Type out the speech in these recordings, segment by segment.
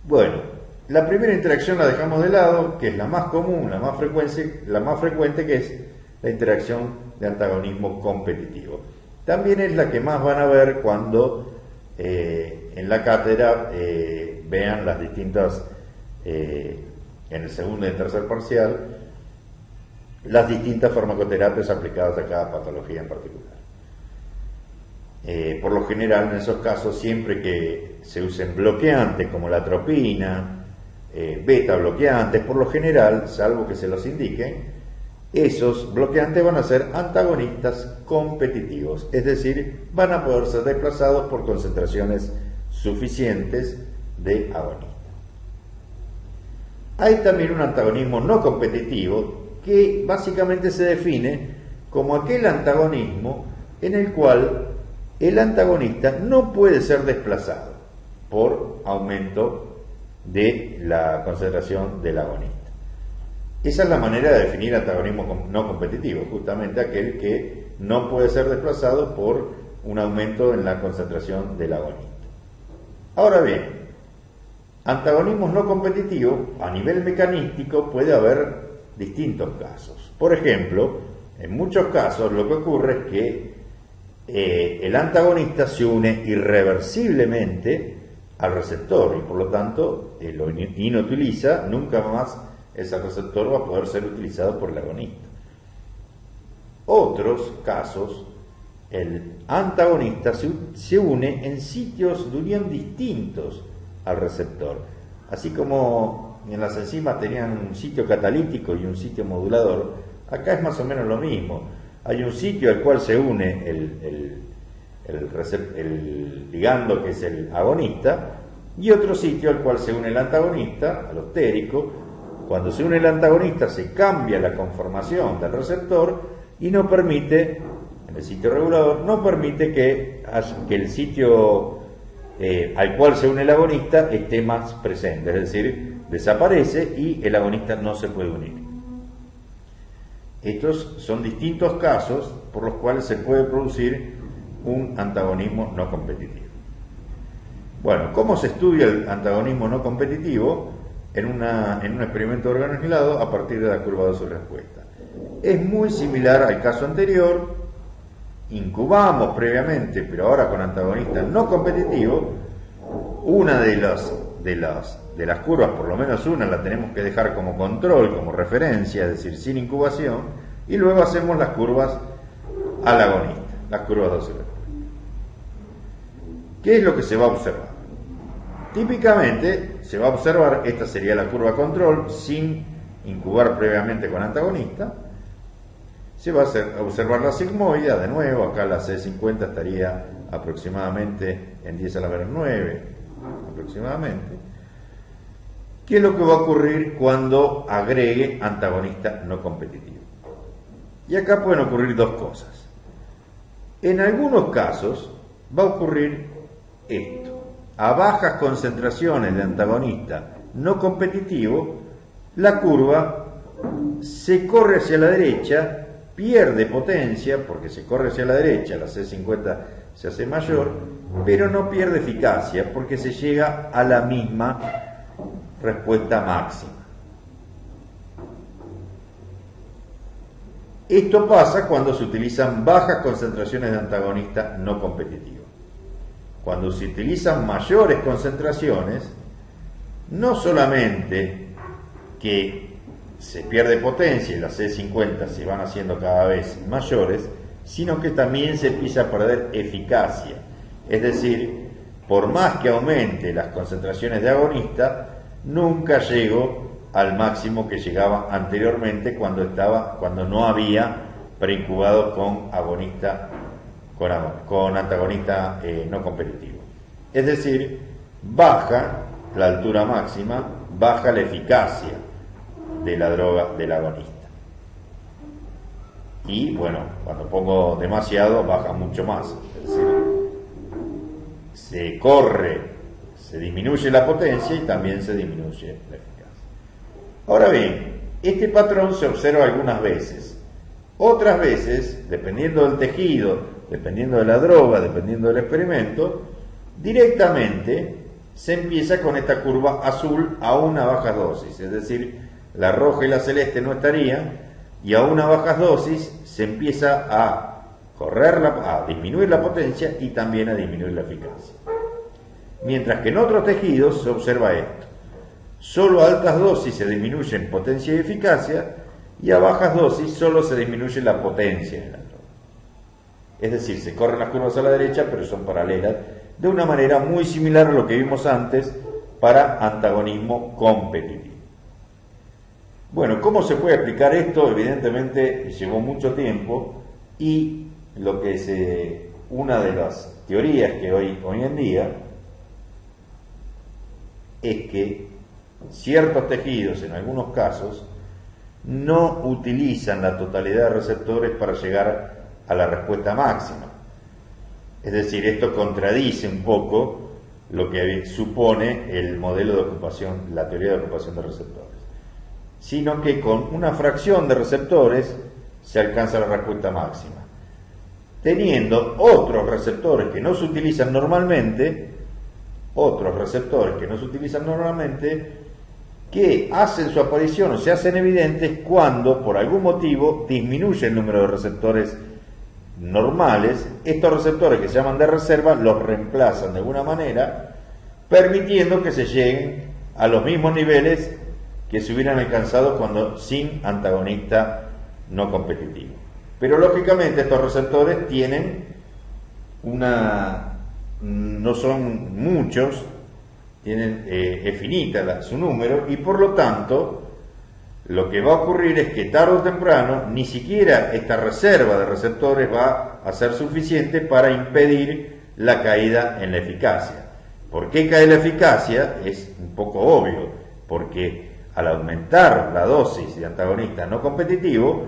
Bueno, la primera interacción la dejamos de lado, que es la más común, la más frecuente, que es la interacción de antagonismo competitivo. También es la que más van a ver cuando en la cátedra vean las distintas, en el segundo y el tercer parcial, las distintas farmacoterapias aplicadas a cada patología en particular. Por lo general, en esos casos, siempre que se usen bloqueantes como la atropina, beta bloqueantes, por lo general, salvo que se los indiquen, esos bloqueantes van a ser antagonistas competitivos, es decir, van a poder ser desplazados por concentraciones suficientes de agonista. Hay también un antagonismo no competitivo que básicamente se define como aquel antagonismo en el cual el antagonista no puede ser desplazado por aumento de la concentración del agonista. Esa es la manera de definir antagonismo no competitivo, justamente aquel que no puede ser desplazado por un aumento en la concentración del agonista. Ahora bien, antagonismos no competitivos, a nivel mecanístico puede haber distintos casos. Por ejemplo, en muchos casos lo que ocurre es que el antagonista se une irreversiblemente al receptor y por lo tanto lo inutiliza, nunca más ese receptor va a poder ser utilizado por el agonista. Otros casos, el antagonista se une en sitios de unión distintos al receptor, así como en las enzimas tenían un sitio catalítico y un sitio modulador, acá es más o menos lo mismo. Hay un sitio al cual se une el ligando, que es el agonista, y otro sitio al cual se une el antagonista, allostérico. Cuando se une el antagonista se cambia la conformación del receptor y no permite, en el sitio regulador, no permite que el sitio al cual se une el agonista esté más presente, es decir, desaparece y el agonista no se puede unir. Estos son distintos casos por los cuales se puede producir un antagonismo no competitivo. Bueno, ¿cómo se estudia el antagonismo no competitivo? En un experimento organizado a partir de la curva dosis-respuesta. Es muy similar al caso anterior, incubamos previamente, pero ahora con antagonistas no competitivos. Una de las curvas, por lo menos una, la tenemos que dejar como control, como referencia, es decir, sin incubación, y luego hacemos las curvas al agonista, las curvas dosis-respuesta. ¿Qué es lo que se va a observar? Típicamente se va a observar, esta sería la curva control, sin incubar previamente con antagonista. Se va a observar la sigmoide, de nuevo, acá la C50 estaría aproximadamente en 10 a la menos 9, aproximadamente. ¿Qué es lo que va a ocurrir cuando agregue antagonista no competitivo? Y acá pueden ocurrir dos cosas. En algunos casos va a ocurrir esto. A bajas concentraciones de antagonista no competitivo, la curva se corre hacia la derecha, pierde potencia porque se corre hacia la derecha, la C50 se hace mayor, pero no pierde eficacia porque se llega a la misma respuesta máxima. Esto pasa cuando se utilizan bajas concentraciones de antagonista no competitivo. Cuando se utilizan mayores concentraciones, no solamente que se pierde potencia y las C50 se van haciendo cada vez mayores, sino que también se empieza a perder eficacia. Es decir, por más que aumente las concentraciones de agonista, nunca llego al máximo que llegaba anteriormente cuando no había preincubado con agonista, con antagonista no competitivo. Es decir, baja la altura máxima, baja la eficacia de la droga del agonista. Y bueno, cuando pongo demasiado, baja mucho más. Es decir, se corre, se disminuye la potencia y también se disminuye la eficacia. Ahora bien, este patrón se observa algunas veces. Otras veces, dependiendo del tejido, dependiendo de la droga, dependiendo del experimento, directamente se empieza con esta curva azul aún a bajas dosis, es decir, la roja y la celeste no estarían, y aún a bajas dosis se empieza a disminuir la potencia y también a disminuir la eficacia. Mientras que en otros tejidos se observa esto: solo a altas dosis se disminuyen potencia y eficacia, y a bajas dosis solo se disminuye la potencia del átomo. Es decir, se corren las curvas a la derecha, pero son paralelas, de una manera muy similar a lo que vimos antes para antagonismo competitivo. Bueno, ¿cómo se puede explicar esto? Evidentemente llevó mucho tiempo, y una de las teorías que hoy en día es que ciertos tejidos, en algunos casos, no utilizan la totalidad de receptores para llegar a la respuesta máxima. Es decir, esto contradice un poco lo que supone el modelo de ocupación, la teoría de ocupación de receptores, sino que con una fracción de receptores se alcanza la respuesta máxima, teniendo otros receptores que no se utilizan normalmente, que hacen su aparición o se hacen evidentes cuando por algún motivo disminuye el número de receptores normales. Estos receptores, que se llaman de reserva, los reemplazan de alguna manera, permitiendo que se lleguen a los mismos niveles que se hubieran alcanzado sin antagonista no competitivo. Pero lógicamente estos receptores no son muchos, es finita su número, y por lo tanto lo que va a ocurrir es que tarde o temprano ni siquiera esta reserva de receptores va a ser suficiente para impedir la caída en la eficacia. ¿Por qué cae la eficacia? Es un poco obvio, porque al aumentar la dosis de antagonista no competitivo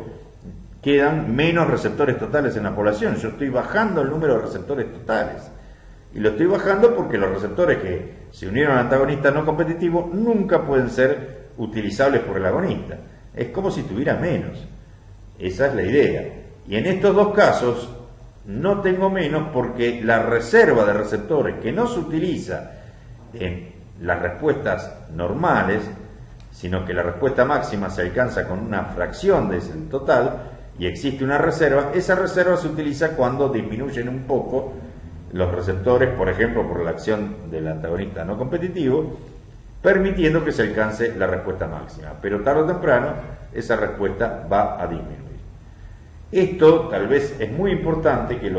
quedan menos receptores totales en la población. Yo estoy bajando el número de receptores totales, y lo estoy bajando porque los receptores que se unieron al antagonista no competitivo nunca pueden ser utilizables por el agonista. Es como si tuviera menos. Esa es la idea. Y en estos dos casos no tengo menos, porque la reserva de receptores que no se utiliza en las respuestas normales, sino que la respuesta máxima se alcanza con una fracción del total y existe una reserva, esa reserva se utiliza cuando disminuyen un poco los receptores, por ejemplo, por la acción del antagonista no competitivo, permitiendo que se alcance la respuesta máxima. Pero tarde o temprano esa respuesta va a disminuir. Esto tal vez es muy importante que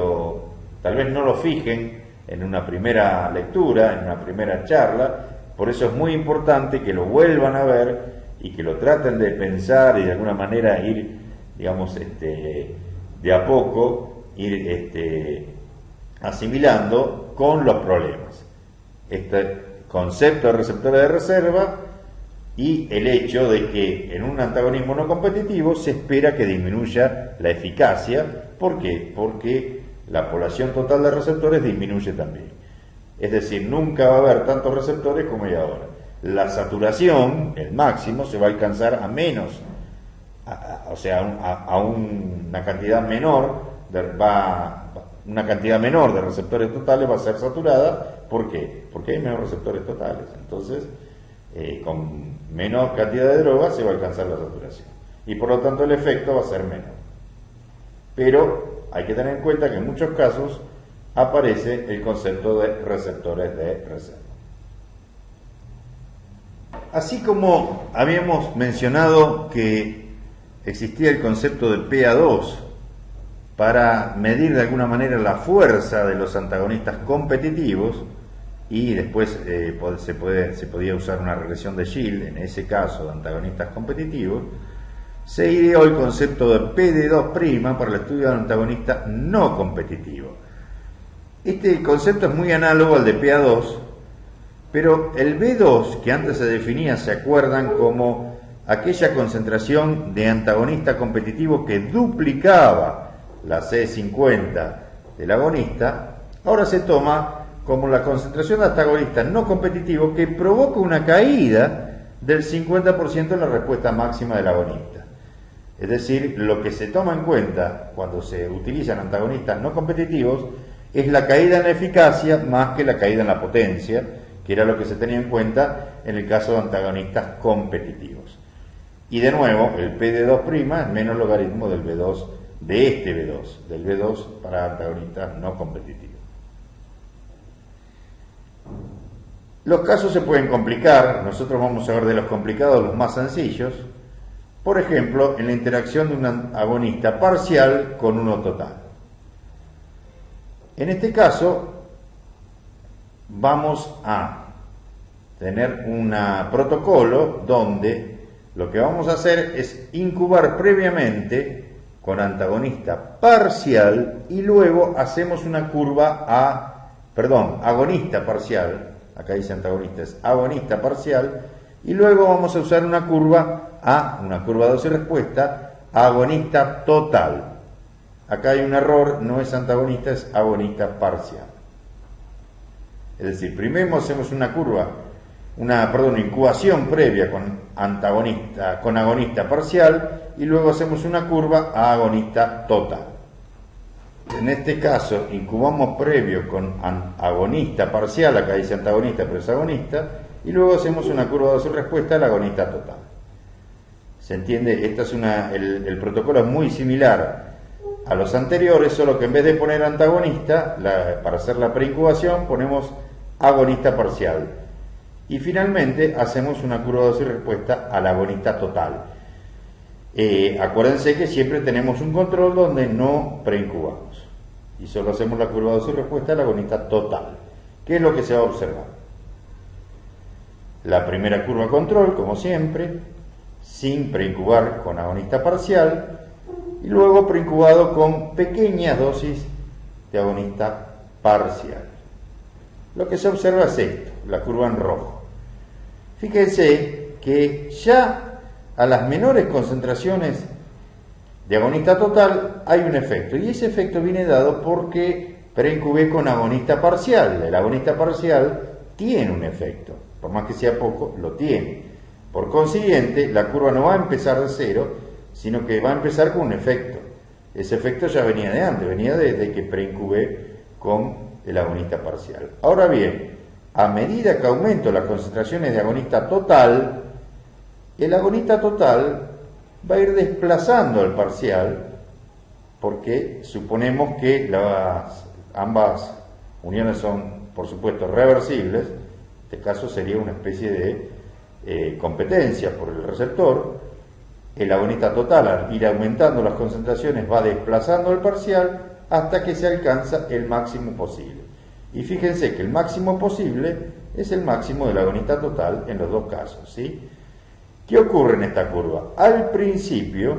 tal vez no lo fijen en una primera lectura, en una primera charla. Por eso es muy importante que lo vuelvan a ver y que lo traten de pensar y de alguna manera ir, digamos, de a poco, asimilando con los problemas. Este concepto de receptores de reserva y el hecho de que en un antagonismo no competitivo se espera que disminuya la eficacia. ¿Por qué? Porque la población total de receptores disminuye también. Es decir, nunca va a haber tantos receptores como hay ahora. La saturación, el máximo, se va a alcanzar a menos, a una cantidad menor, una cantidad menor de receptores totales va a ser saturada. ¿Por qué? Porque hay menos receptores totales. Entonces, con menos cantidad de droga se va a alcanzar la saturación. Y por lo tanto el efecto va a ser menor. Pero hay que tener en cuenta que en muchos casos aparece el concepto de receptores de reserva. Así como habíamos mencionado que existía el concepto de PA2 para medir de alguna manera la fuerza de los antagonistas competitivos, y después se podía usar una regresión de Shield en ese caso de antagonistas competitivos, se ideó el concepto de PD2' para el estudio del antagonista no competitivo. Este concepto es muy análogo al de PA2, pero el B2, que antes se definía, ¿se acuerdan?, como aquella concentración de antagonista competitivo que duplicaba la C50 del agonista, ahora se toma como la concentración de antagonista no competitivo que provoca una caída del 50% en la respuesta máxima del agonista. Es decir, lo que se toma en cuenta cuando se utilizan antagonistas no competitivos es la caída en la eficacia más que la caída en la potencia, que era lo que se tenía en cuenta en el caso de antagonistas competitivos. Y de nuevo, el P de 2' es menos logaritmo del B2, de este B2, del B2 para antagonistas no competitivos. Los casos se pueden complicar, nosotros vamos a ver de los complicados los más sencillos, por ejemplo, en la interacción de un agonista parcial con uno total. En este caso, vamos a tener un protocolo donde lo que vamos a hacer es incubar previamente con antagonista parcial y luego hacemos una curva agonista parcial, acá dice antagonista, es agonista parcial, y luego vamos a usar una curva dosis respuesta, agonista total. Acá hay un error, no es antagonista, es agonista parcial. Es decir, primero hacemos una incubación previa con agonista parcial y luego hacemos una curva a agonista total. En este caso, incubamos previo con agonista parcial, acá dice antagonista pero es agonista, y luego hacemos una curva de su respuesta al agonista total. ¿Se entiende? El protocolo es muy similar a los anteriores, solo que en vez de poner antagonista, para hacer la preincubación ponemos agonista parcial. Y finalmente hacemos una curva de dosis respuesta al agonista total. Acuérdense que siempre tenemos un control donde no preincubamos. Y solo hacemos la curva de dosis respuesta al agonista total. ¿Qué es lo que se va a observar? La primera curva control, como siempre, sin preincubar con agonista parcial, y luego preincubado con pequeñas dosis de agonista parcial. Lo que se observa es esto, la curva en rojo. Fíjense que ya a las menores concentraciones de agonista total hay un efecto, y ese efecto viene dado porque preincubé con agonista parcial. El agonista parcial tiene un efecto, por más que sea poco, lo tiene. Por consiguiente, la curva no va a empezar de cero, sino que va a empezar con un efecto. Ese efecto ya venía de antes, venía desde que preincubé con el agonista parcial. Ahora bien, a medida que aumento las concentraciones de agonista total, el agonista total va a ir desplazando al parcial, porque suponemos que ambas uniones son, por supuesto, reversibles. En este caso sería una especie de competencia por el receptor. El agonista total, al ir aumentando las concentraciones, va desplazando al parcial hasta que se alcanza el máximo posible. Y fíjense que el máximo posible es el máximo del agonista total en los dos casos, ¿sí? ¿Qué ocurre en esta curva? Al principio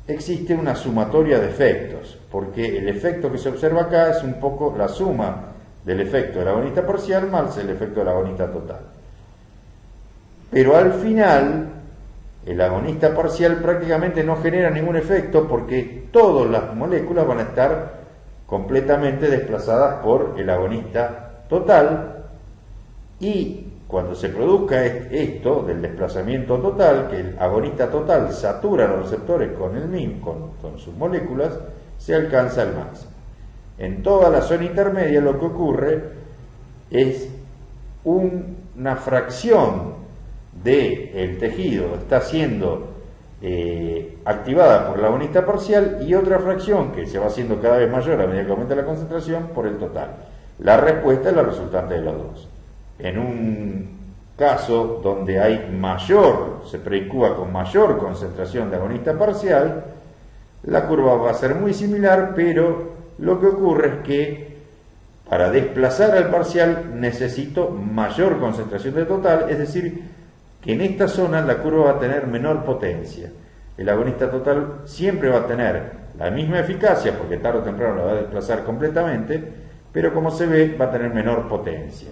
existe una sumatoria de efectos, porque el efecto que se observa acá es un poco la suma del efecto del agonista parcial más el efecto del agonista total. Pero al final, el agonista parcial prácticamente no genera ningún efecto porque todas las moléculas van a estar completamente desplazadas por el agonista total, y cuando se produzca esto del desplazamiento total, que el agonista total satura los receptores con sus moléculas, se alcanza el máximo. En toda la zona intermedia lo que ocurre es una fracción del tejido está siendo activada por el agonista parcial y otra fracción que se va haciendo cada vez mayor a medida que aumenta la concentración por el total. La respuesta es la resultante de los dos. En un caso donde se preincuba con mayor concentración de agonista parcial, la curva va a ser muy similar, pero lo que ocurre es que para desplazar al parcial necesito mayor concentración de total, es decir, que en esta zona la curva va a tener menor potencia. El agonista total siempre va a tener la misma eficacia, porque tarde o temprano la va a desplazar completamente, pero como se ve va a tener menor potencia.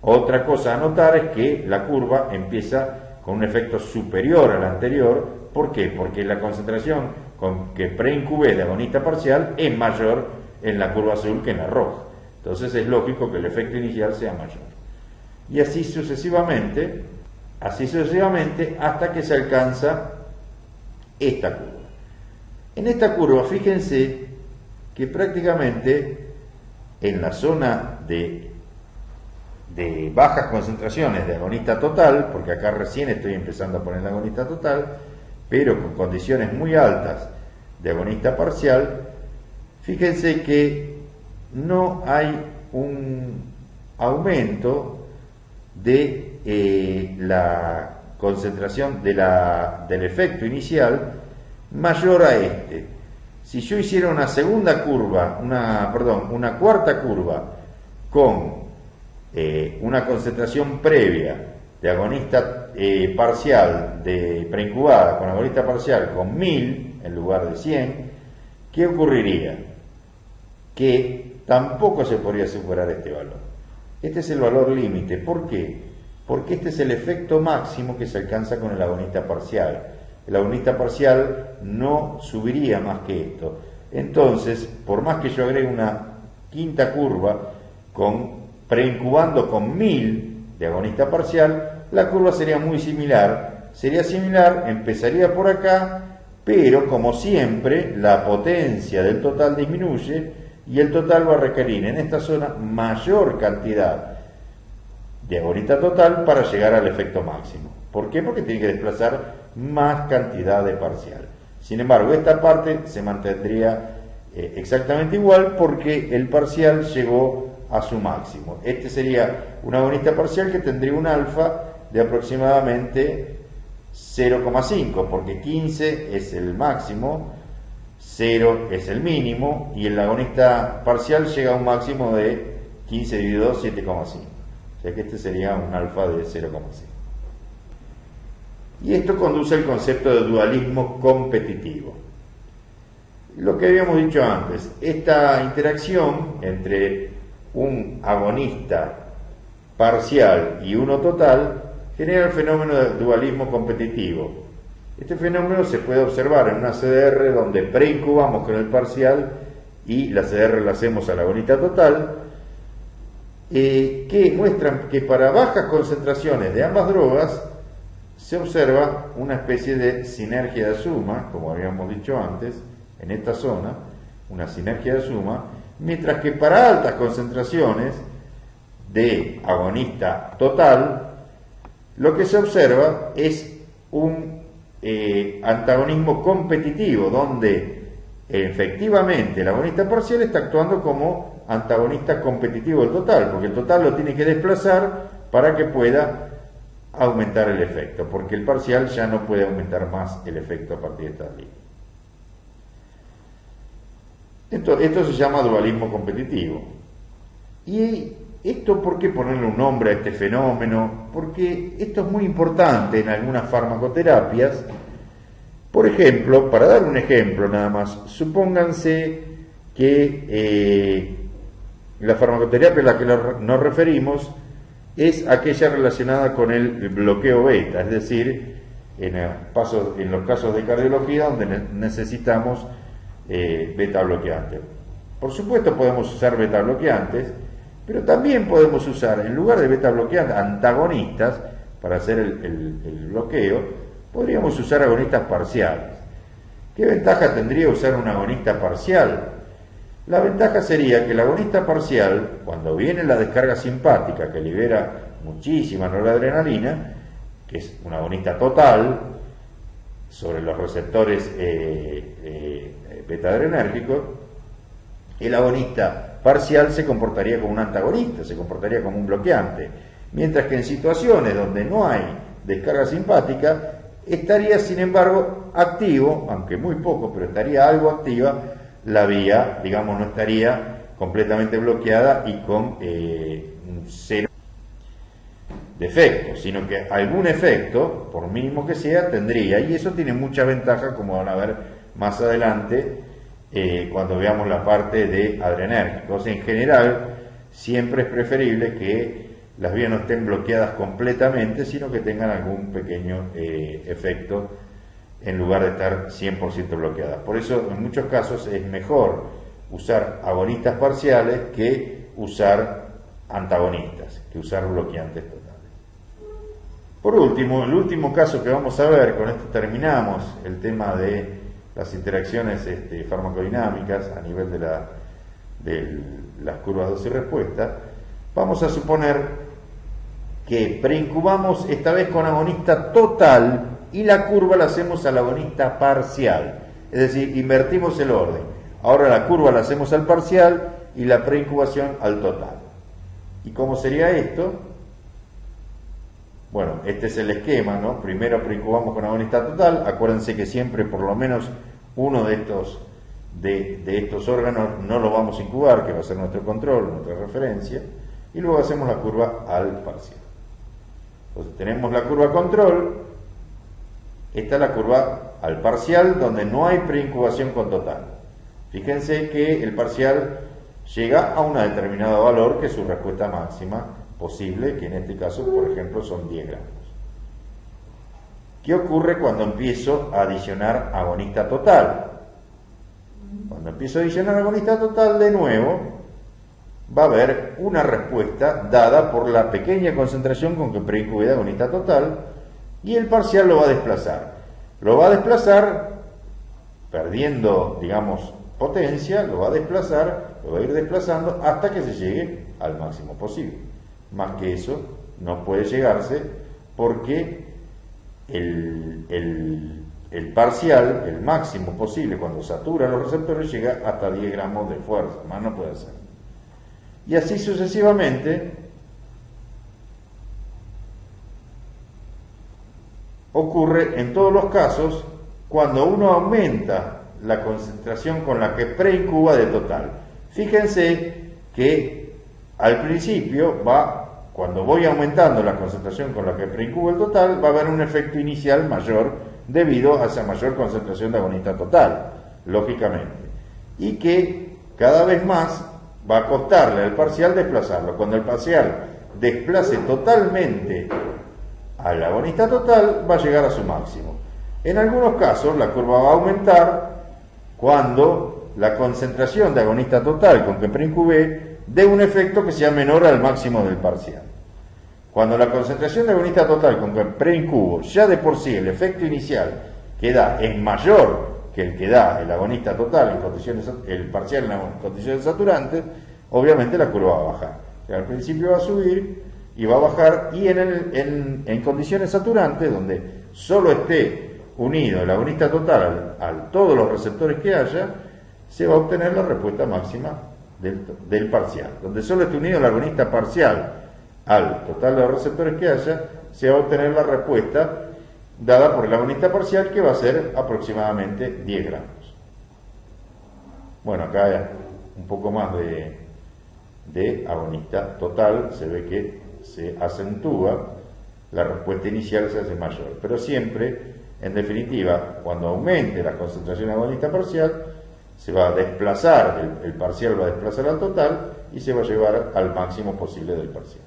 Otra cosa a notar es que la curva empieza con un efecto superior al anterior. ¿Por qué? Porque la concentración con que preincubé de agonista parcial es mayor en la curva azul que en la roja. Entonces es lógico que el efecto inicial sea mayor. Y así sucesivamente hasta que se alcanza esta curva. En esta curva, fíjense que prácticamente en la zona de de bajas concentraciones de agonista total, porque acá recién estoy empezando a poner la agonista total, pero con condiciones muy altas de agonista parcial, fíjense que no hay un aumento de la concentración del efecto inicial mayor a este. Si yo hiciera una segunda curva, una cuarta curva con una concentración previa de agonista parcial de preincubada con agonista parcial con 1000 en lugar de 100, ¿qué ocurriría? Que tampoco se podría superar este valor. Este es el valor límite. ¿Por qué? Porque este es el efecto máximo que se alcanza con el agonista parcial. El agonista parcial no subiría más que esto. Entonces, por más que yo agregue una quinta curva preincubando con 1000 de agonista parcial, la curva sería muy similar. Sería similar, empezaría por acá, pero como siempre, la potencia del total disminuye y el total va a requerir en esta zona mayor cantidad de agonista total para llegar al efecto máximo. ¿Por qué? Porque tiene que desplazar más cantidad de parcial. Sin embargo, esta parte se mantendría exactamente igual porque el parcial llegó a su máximo. Este sería un agonista parcial que tendría un alfa de aproximadamente 0,5, porque 15 es el máximo, 0 es el mínimo, y el agonista parcial llega a un máximo de 15 dividido 2, 7,5. O sea que este sería un alfa de 0,5. Y esto conduce al concepto de dualismo competitivo. Lo que habíamos dicho antes, esta interacción entre un agonista parcial y uno total genera el fenómeno del dualismo competitivo. Este fenómeno se puede observar en una CDR donde preincubamos con el parcial y la CDR la hacemos a la agonista total, que muestran que para bajas concentraciones de ambas drogas se observa una especie de sinergia de suma, como habíamos dicho antes, en esta zona, una sinergia de suma, mientras que para altas concentraciones de agonista total, lo que se observa es un antagonismo competitivo, donde efectivamente el agonista parcial está actuando como antagonista competitivo del total, porque el total lo tiene que desplazar para que pueda aumentar el efecto, porque el parcial ya no puede aumentar más el efecto a partir de esta línea. Esto se llama dualismo competitivo. ¿Y esto por qué ponerle un nombre a este fenómeno? Porque esto es muy importante en algunas farmacoterapias. Por ejemplo, para dar un ejemplo nada más, supónganse que la farmacoterapia a la que nos referimos es aquella relacionada con el bloqueo beta, es decir, en los casos de cardiología donde necesitamos beta bloqueantes. Por supuesto podemos usar beta bloqueantes, pero también podemos usar, en lugar de beta bloqueantes, antagonistas para hacer el bloqueo. Podríamos usar agonistas parciales. ¿Qué ventaja tendría usar un agonista parcial? La ventaja sería que el agonista parcial, cuando viene la descarga simpática que libera muchísima noradrenalina, que es un agonista total sobre los receptores beta-adrenérgicos, el agonista parcial se comportaría como un antagonista, se comportaría como un bloqueante, mientras que en situaciones donde no hay descarga simpática, estaría sin embargo activo, aunque muy poco, pero estaría algo activa la vía, digamos, no estaría completamente bloqueada y con un cero de efecto, sino que algún efecto, por mínimo que sea, tendría, y eso tiene mucha ventaja, como van a ver más adelante, cuando veamos la parte de adrenérgicos. En general, siempre es preferible que las vías no estén bloqueadas completamente, sino que tengan algún pequeño efecto en lugar de estar 100% bloqueadas. Por eso, en muchos casos, es mejor usar agonistas parciales que usar antagonistas, que usar bloqueantes totales. Por último, el último caso que vamos a ver, con esto terminamos el tema de las interacciones farmacodinámicas a nivel de las curvas dosis-respuesta. Vamos a suponer que preincubamos esta vez con agonista total y la curva la hacemos al agonista parcial. Es decir, invertimos el orden. Ahora la curva la hacemos al parcial y la preincubación al total. ¿Y cómo sería esto? Bueno, este es el esquema, ¿no? Primero preincubamos con agonista total. Acuérdense que siempre por lo menos uno de estos órganos no lo vamos a incubar, que va a ser nuestro control, nuestra referencia, y luego hacemos la curva al parcial. Entonces tenemos la curva control, esta es la curva al parcial donde no hay preincubación con total. Fíjense que el parcial llega a un determinado valor que es su respuesta máxima posible, que en este caso, por ejemplo, son 10 gramos. ¿Qué ocurre cuando empiezo a adicionar agonista total? Cuando empiezo a adicionar agonista total, de nuevo, va a haber una respuesta dada por la pequeña concentración con que preincubé de agonista total, y el parcial lo va a desplazar. Lo va a desplazar perdiendo, digamos, potencia, lo va a desplazar, lo va a ir desplazando hasta que se llegue al máximo posible. Más que eso no puede llegarse porque el parcial, el máximo posible cuando satura los receptores, llega hasta 10 gramos de fuerza, más no puede hacer. Y así sucesivamente ocurre en todos los casos cuando uno aumenta la concentración con la que preincuba de total. Fíjense que al principio cuando voy aumentando la concentración con la que preincubo el total, va a haber un efecto inicial mayor debido a esa mayor concentración de agonista total, lógicamente, y que cada vez más va a costarle al parcial desplazarlo. Cuando el parcial desplace totalmente al agonista total, va a llegar a su máximo. En algunos casos la curva va a aumentar cuando la concentración de agonista total con que preincubé dé un efecto que sea menor al máximo del parcial. Cuando la concentración de agonista total con que preincubo, ya de por sí el efecto inicial que da es mayor que el que da el agonista total en condiciones, el parcial en condiciones saturantes, obviamente la curva va a bajar. O sea, al principio va a subir y va a bajar, y en condiciones saturantes, donde solo esté unido el agonista total a todos los receptores que haya, se va a obtener la respuesta máxima del parcial. Donde solo esté unido el agonista parcial al total de los receptores que haya, se va a obtener la respuesta dada por el agonista parcial, que va a ser aproximadamente 10 gramos. Bueno, acá hay un poco más de agonista total, se ve que se acentúa, la respuesta inicial se hace mayor, pero siempre, en definitiva, cuando aumente la concentración agonista parcial, se va a desplazar, el parcial va a desplazar al total y se va a llevar al máximo posible del parcial.